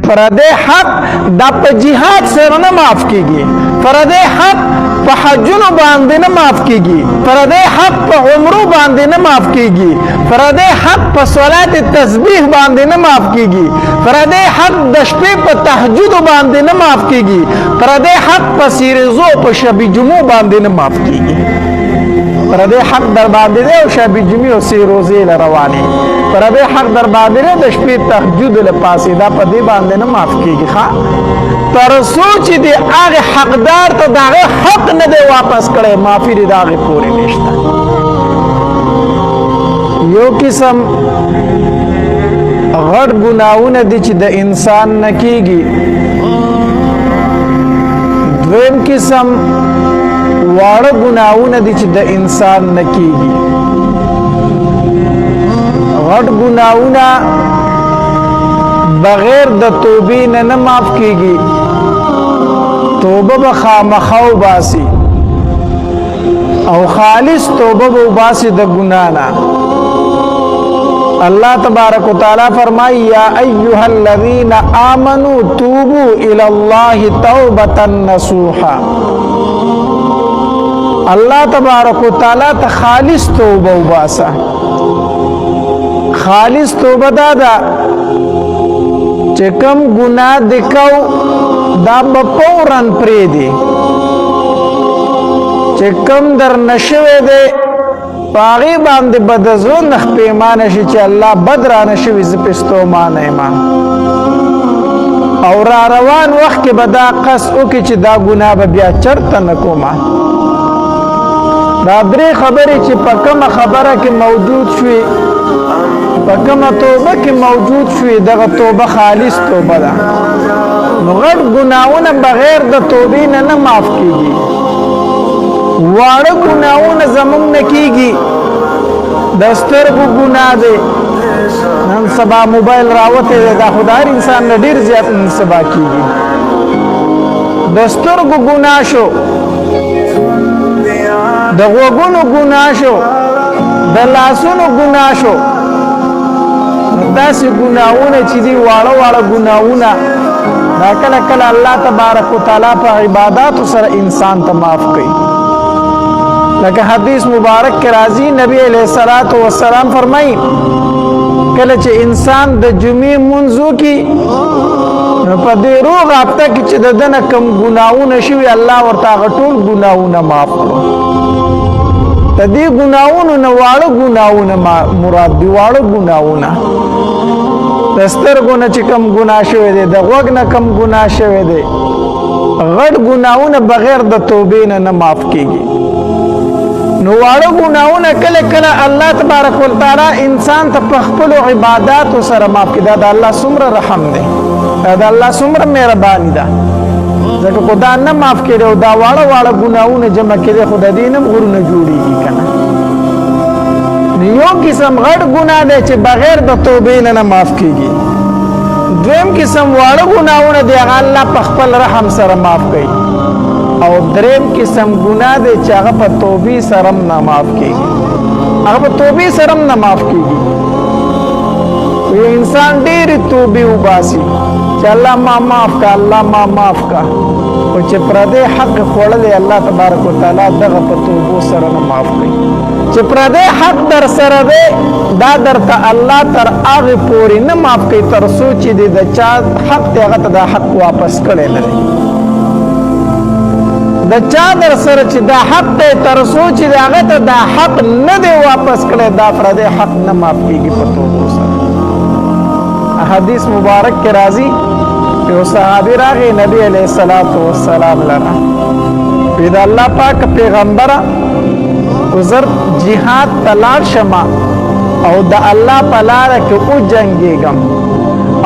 پردې حق دا په جهاد سره نه معاف کیږي، پردې حق په حجونو باندې نه معاف کیږي، پردې حق په عمرو باندې نه معاف کیږي، پردې حق په صلات تسبیح باندې نه معاف کیږي، پردې حق د شپې په تهجد باندې نه معاف کیږي، پردې حق په سیرزو په شب جمعو باندې نه معاف کیږي. پردې حق در باندې دی او شب جمعې او سیروزې له روانې، پردې حق در باندې دی د شپې تهجد له پاسې دا په دې باندې نه معاف کیږي. ښه تر څو چې د هغې حقدار ته د هغې حق نه دی واپس کړی معافي د هغې پورې نشته. یو قسم غټ ګناهونه دي چې د انسان نه کیږي، دویم قسم واړه ګناهونه دي چې د انسان نه کیږي. غټ ګناهونه بغیر د توبې نه معاف کیږي، توبه به خامخا وباسي او خالص توبه به وباسي د ګناه نه. اللہ تبارک و تعالی فرمائی یا ایها الذین آمنوا توبوا الی اللہ توبتا نصوحا. اللہ تبارک و تعالی ته خالص توبه وباسا. خالص توبه دا چې کوم ګناه دکاو دا به فوراً پرېږدي، چې کوم در نشوی دی په هغې باندې به د زړه نه پښیمانه شي چې الله بد رانه شوي زه پې ستومانه یم، او را روان وخت کې به دا قصد وکړي چې دا ګناه به بیا چرته نه کومه. دا درې خبرې چې په کومه خبره کې موجود شوي، په کومه توبه کې موجود شوي، دغه توبه خالص توبه ده. نو غټ ګناهونه بغیر د توبې نه معاف کیږي، واړه ګناهونه زموږ نه کیږي. د سترګو ګناه دی، نن سبا موبایل راوتی دی، دا خو د هر انسان نه ډېر زیات نن سبا کیږي. د سترګو ګناه شو، د غوږونو ګناه شو، د لاسونو ګناه شو. داسې ګناهونه چې دي واړه واړه ګناهونه، دا کله کله الله تبارک و تعالی په عباداتو سره انسان ته معاف کوي. لکه حدیث مبارک کې راځي، نبی علیہ الصلوۃ والسلام فرمایي کله چې انسان د جمعې لمونځ وکړي نو په دې روغ هفته کې چې د ده نه کوم ګناهونه شوي الله ورته هغه ټول ګناهونه معاف کړو. د دې ګناهونو نه واړه ګناهونه مراد دي، واړه ګناهونه. د سترګو نه چې کوم ګناه شوی دی، د غوږ نه کوم ګناه شوی دی، غټ ګناهونه بغیر د توبې نه معاف کیږي. نو واړه ګناهونه کله کله الله تبارک وتعالی انسان ته په خپلو عباداتو سره معاف کړي. دا د الله څومره رحم دی، دا د الله څومره مهرباني ده. ځکه خو دا نه معاف کړي او دا واړه واړه ګناهونه جمع کړي، خو د دې نه غرونه جوړېږي که نه. یو قسم غټ ګناه دی چې بغیر د توبې نه معاف کیږي. دویم قسم واړه ګناهونه دی، هغه الله په خپل رحم سره معاف کوي. او دریم قسم ګناه دی چې هغه په توبې سره نه معاف کیږي، هغه په توبې سره نه معاف کیږي. یو انسان ډېرې توبې وباسي چې الله ما معاف کا، الله ما معاف کا، خو چې پردی حق خوړلی الله تبارک وتعالی دغه په توبو سره نه معاف کوي. چې پردی حق در سره دی دا درته الله تر هغې پورې نه معاف کوي تر څو چې د چا حق دی هغه ته دا حق واپس کړی نه دی. د چا در سره چې دا حق دی تر څو چې د هغه ته دا حق نه دی واپس کړی دا پردی حق نه معاف کېږي په توبو سره. حدیث مبارک کې راځي یو صحابي راغی نبی علیہ الصلوۃ والسلام لره، وی د الله پاک پیغمبره زر جهاد ته لاړ شمه او د الله په لاره کې وجنګېږم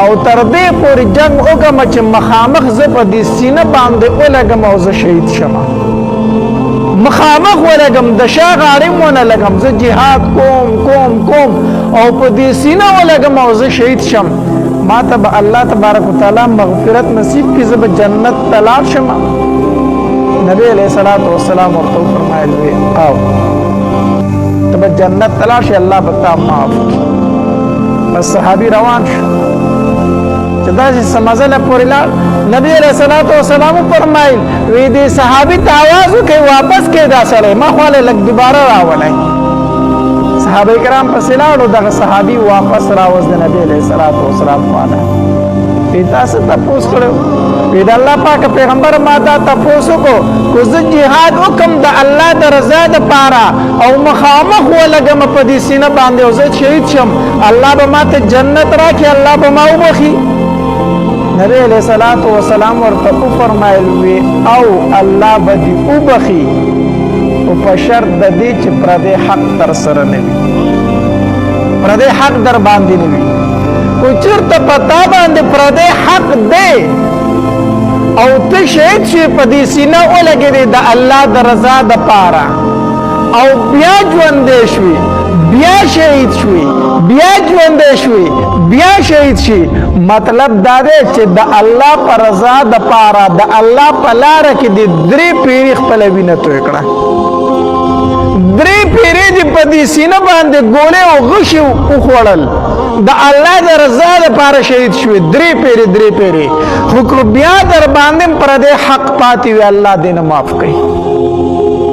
او تر دې پورې جنګ وکړم چې مخامخ زه په دې سینه باندې ولګم او زه شهید شمه. مخامخ ولګم، د شا غاړې ونه لګم، زه جهاد کوم او په دې سینه ولګم او زه شهید شم. ما ته به الله تبارک وتعالی مغفرت نصیب کړي، زه به جنت ته لاړ شم. نبی علیہ الصلوۃ والسلام ورته فرمایل وی او ته به جنت ته لاړ شې، الله به تا معاف کړي. بس صحابي روان شو. چې چې داسې سمزله پورې لاړ. نبی علیه الصلاۃ والسلام فرمایل وی دې صحابي ته आवाज وکړي واپس کې دا سره ما خو له لګ دوباره راولای. صحابه کرام پسې لاړو دغه صحابي واپس راوځ د نبی علیه الصلاۃ والسلام خواله. پیدا سے تپوس کړو پیدا الله پاک پیغمبر ما دا تپوسو کو زه جهاد وکم د الله د رضا د پاره او مخامخ ولګم په دې سینه باندې او زه شهید شم الله به ما ته جنت راکړي الله به ما وبخي. نبی علیہ الصلوۃ والسلام ورته فرمایل وی او الله به دې وبخي او په شرط د دې چې پر دې حق تر سره نه وي پر دې حق در باندې نه وي او چرته پتا باندې پر دې حق دی او ته شهید شي په دې سینه ولګې د الله د رضا د پاره او بیا ژوند شوي بیا شهید شوي بیا ژوند شوي بیا شهید شي مطلب دا دی چې د الله پر رضا د پاره د الله په لار کې د درې پیری خپل وینه توی کړه درې پیری دې په دې سینه باندې ګولې او غشي وخوړل د الله د رضا لپاره شهید شوی درې پیری خو بیا در باندې پر دې حق پاتې وي الله دې نه معاف کړي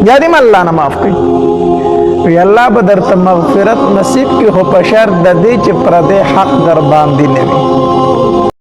یا دې الله نه معاف کړي وی الله به درته مغفرت نصیب کړي خو په شرط د دې چې پر دې حق در باندې نه وي.